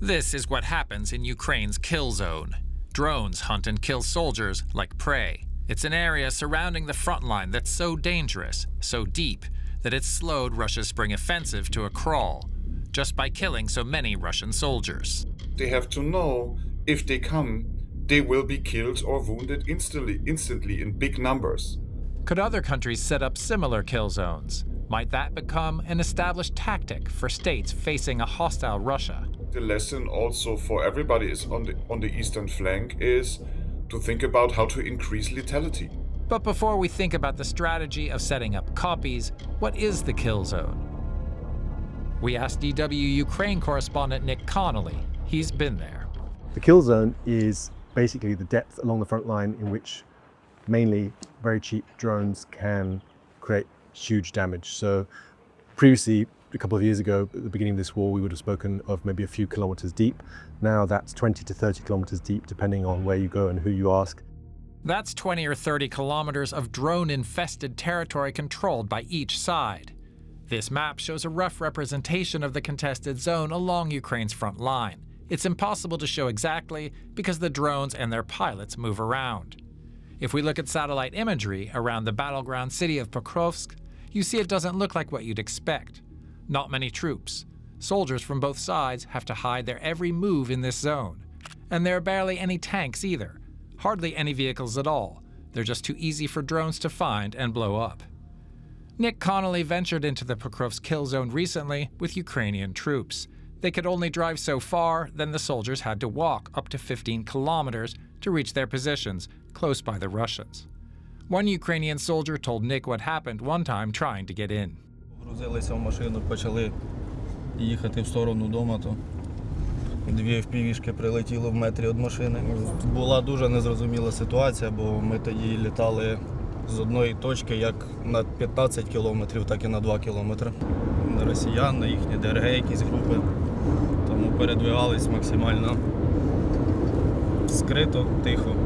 This is what happens in Ukraine's kill zone. Drones hunt and kill soldiers like prey. It's an area surrounding the front line that's so dangerous, so deep, that it's slowed Russia's spring offensive to a crawl, just by killing so many Russian soldiers. They have to know if they come, they will be killed or wounded instantly in big numbers. Could other countries set up similar kill zones? Might that become an established tactic for states facing a hostile Russia? The lesson also for everybody is on the eastern flank is to think about how to increase lethality. But before we think about the strategy of setting up copies, what is the kill zone? We asked DW Ukraine correspondent Nick Connolly. He's been there. The kill zone is basically the depth along the front line in which mainly very cheap drones can create huge damage. So previously, a couple of years ago, at the beginning of this war, we would have spoken of maybe a few kilometers deep. Now that's 20 to 30 kilometers deep, depending on where you go and who you ask. That's 20 or 30 kilometers of drone-infested territory controlled by each side. This map shows a rough representation of the contested zone along Ukraine's front line. It's impossible to show exactly because the drones and their pilots move around. If we look at satellite imagery around the battleground city of Pokrovsk, you see it doesn't look like what you'd expect. Not many troops. Soldiers from both sides have to hide their every move in this zone. And there are barely any tanks either. Hardly any vehicles at all. They're just too easy for drones to find and blow up. Nick Connolly ventured into the Pokrovsk kill zone recently with Ukrainian troops. They could only drive so far, then the soldiers had to walk up to 15 kilometers to reach their positions, close by the Russians. One Ukrainian soldier told Nick what happened one time trying to get in. Грузилися в машину, почали їхати в сторону дому, то дві впівішки прилетіло в метрі від машини. Була дуже незрозуміла ситуація, бо ми тоді літали з одної точки як на 15 кілометрів, так і на 2 кілометри. На росіян, на їхні ДРГ якісь групи. Тому передвигались максимально скрито, тихо,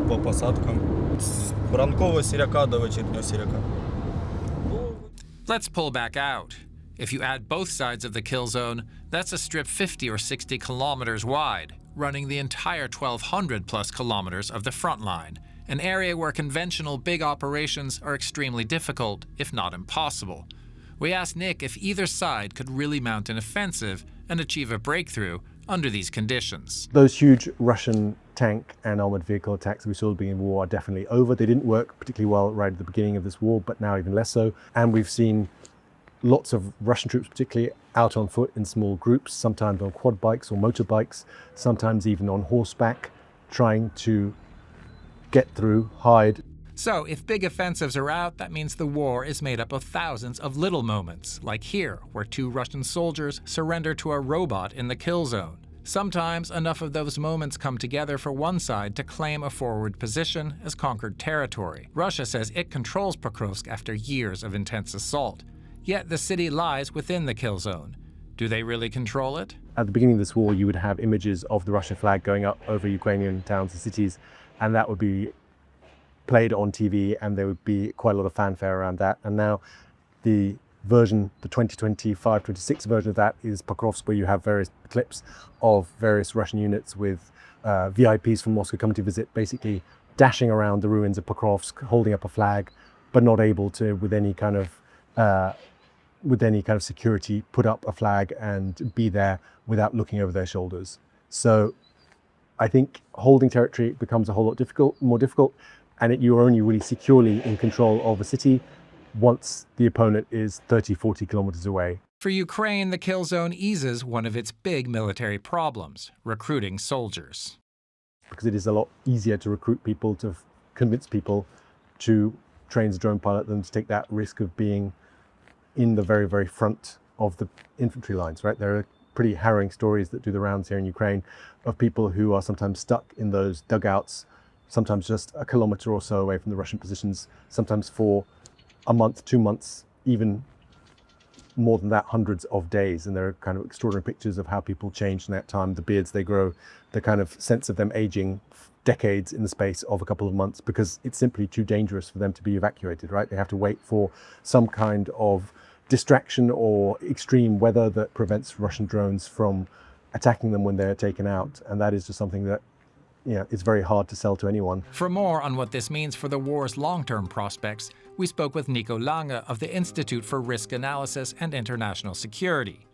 по посадкам. З ранкового сіряка до вечірнього сіряка. Let's pull back out. If you add both sides of the kill zone, that's a strip 50 or 60 kilometers wide, running the entire 1,200 plus kilometers of the front line, an area where conventional big operations are extremely difficult, if not impossible. We asked Nick if either side could really mount an offensive and achieve a breakthrough under these conditions. Those huge Russian tank and armored vehicle attacks we saw at the beginning of the war are definitely over. They didn't work particularly well right at the beginning of this war, but now even less so. And we've seen lots of Russian troops, particularly out on foot in small groups, sometimes on quad bikes or motorbikes, sometimes even on horseback, trying to get through, hide. So if big offensives are out, that means the war is made up of thousands of little moments, like here, where 2 Russian soldiers surrender to a robot in the kill zone. Sometimes enough of those moments come together for one side to claim a forward position as conquered territory. Russia says it controls Pokrovsk after years of intense assault. Yet the city lies within the kill zone. Do they really control it? At the beginning of this war, you would have images of the Russian flag going up over Ukrainian towns and cities, and that would be played on TV, and there would be quite a lot of fanfare around that. And now the version, the 2025-26 version of that is Pokrovsk, where you have various clips of various Russian units with VIPs from Moscow coming to visit, basically dashing around the ruins of Pokrovsk, holding up a flag, but not able to, with any kind of security, put up a flag and be there without looking over their shoulders. So I think holding territory becomes a whole lot more difficult, and you're only really securely in control of a city once the opponent is 30, 40 kilometers away. For Ukraine, the kill zone eases one of its big military problems, recruiting soldiers. Because it is a lot easier to recruit people, to convince people to train as a drone pilot than to take that risk of being in the very, very front of the infantry lines, right? There are pretty harrowing stories that do the rounds here in Ukraine of people who are sometimes stuck in those dugouts, sometimes just a kilometer or so away from the Russian positions, sometimes for a month, 2 months, even more than that, hundreds of days. And there are kind of extraordinary pictures of how people change in that time, the beards they grow, the kind of sense of them aging decades in the space of a couple of months, because it's simply too dangerous for them to be evacuated, right? They have to wait for some kind of distraction or extreme weather that prevents Russian drones from attacking them when they're taken out, and that is just something that it's very hard to sell to anyone. For more on what this means for the war's long-term prospects, we spoke with Nico Lange of the Institute for Risk Analysis and International Security.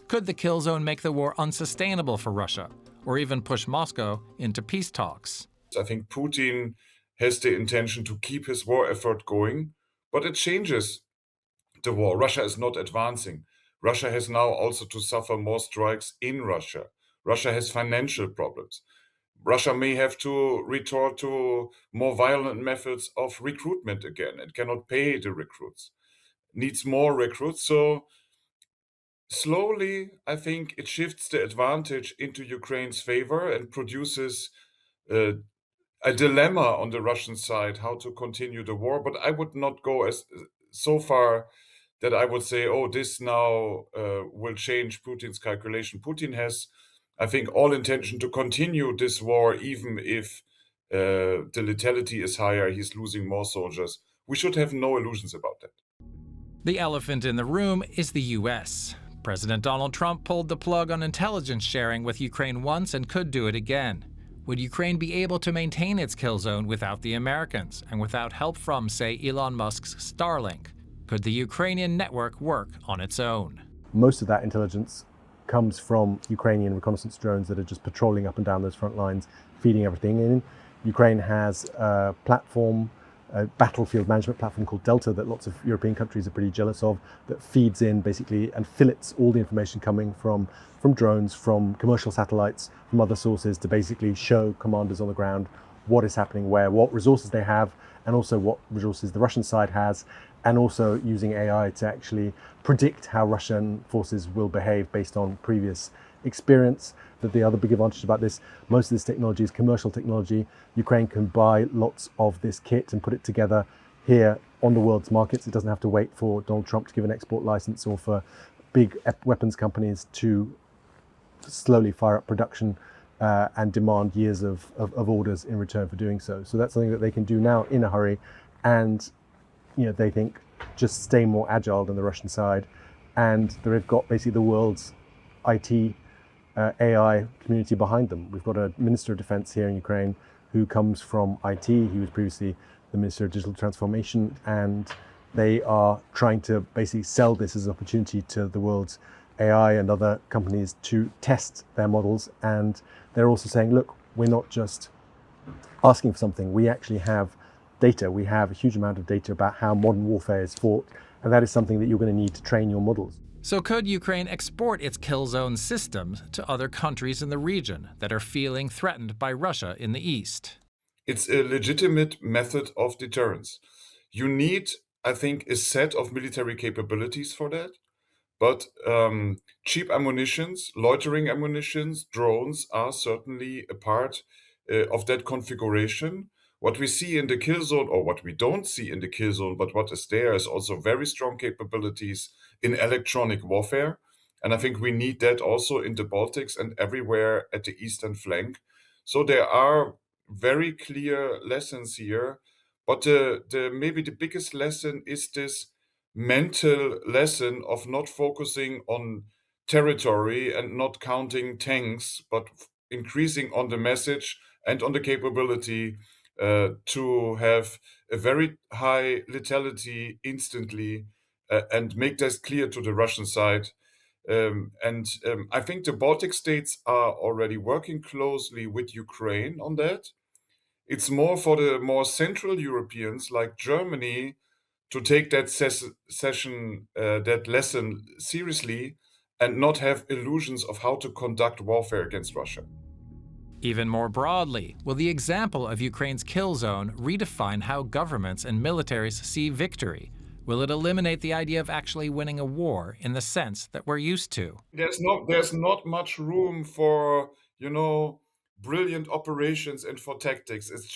Could the kill zone make the war unsustainable for Russia, or even push Moscow into peace talks? I think Putin has the intention to keep his war effort going, but it changes the war. Russia is not advancing. Russia has now also to suffer more strikes in Russia. Russia has financial problems. Russia may have to resort to more violent methods of recruitment again. It cannot pay the recruits. Needs more recruits. So slowly, I think it shifts the advantage into Ukraine's favor and produces a dilemma on the Russian side how to continue the war. But I would not go as so far that I would say, oh, this now will change Putin's calculation. Putin has, I think, all intention to continue this war, even if the lethality is higher, he's losing more soldiers. We should have no illusions about that. The elephant in the room is the US. President Donald Trump pulled the plug on intelligence sharing with Ukraine once and could do it again. Would Ukraine be able to maintain its kill zone without the Americans and without help from, say, Elon Musk's Starlink? Could the Ukrainian network work on its own? Most of that intelligence comes from Ukrainian reconnaissance drones that are just patrolling up and down those front lines, feeding everything in. Ukraine has a platform, a battlefield management platform called Delta that lots of European countries are pretty jealous of, that feeds in basically and fillets all the information coming from drones, from commercial satellites, from other sources to basically show commanders on the ground what is happening where, what resources they have, and also what resources the Russian side has, and also using AI to actually predict how Russian forces will behave based on previous experience. That the other big advantage about this, most of this technology is commercial technology. Ukraine can buy lots of this kit and put it together here on the world's markets. It doesn't have to wait for Donald Trump to give an export license or for big weapons companies to slowly fire up production and demand years of orders in return for doing so. So that's something that they can do now in a hurry, and they think just stay more agile than the Russian side, and they've got basically the world's IT AI community behind them. We've got a Minister of Defense here in Ukraine who comes from IT. He was previously the Minister of Digital Transformation, and they are trying to basically sell this as an opportunity to the world's AI and other companies to test their models. And they're also saying, look, we're not just asking for something. We actually have data. We have a huge amount of data about how modern warfare is fought, and that is something that you're going to need to train your models. So could Ukraine export its kill zone systems to other countries in the region that are feeling threatened by Russia in the east? It's a legitimate method of deterrence. You need, I think, a set of military capabilities for that. But cheap ammunitions, loitering ammunitions, drones are certainly a part of that configuration. What we see in the kill zone, or what we don't see in the kill zone, but what is there, is also very strong capabilities in electronic warfare. And I think we need that also in the Baltics and everywhere at the eastern flank. So there are very clear lessons here. But maybe the biggest lesson is this mental lesson of not focusing on territory and not counting tanks, but increasing on the message and on the capability to have a very high lethality instantly and make that clear to the Russian side. I think the Baltic states are already working closely with Ukraine on that. It's more for the more central Europeans like Germany to take that that lesson seriously and not have illusions of how to conduct warfare against Russia. Even more broadly, will the example of Ukraine's kill zone redefine how governments and militaries see victory? Will it eliminate the idea of actually winning a war in the sense that we're used to? There's not much room for, brilliant operations and for tactics. It's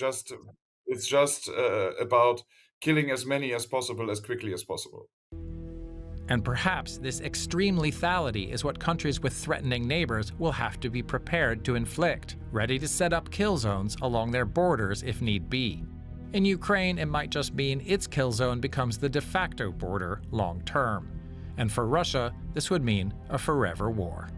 just about killing as many as possible as quickly as possible. And perhaps this extreme lethality is what countries with threatening neighbors will have to be prepared to inflict, ready to set up kill zones along their borders if need be. In Ukraine, it might just mean its kill zone becomes the de facto border long term. And for Russia, this would mean a forever war.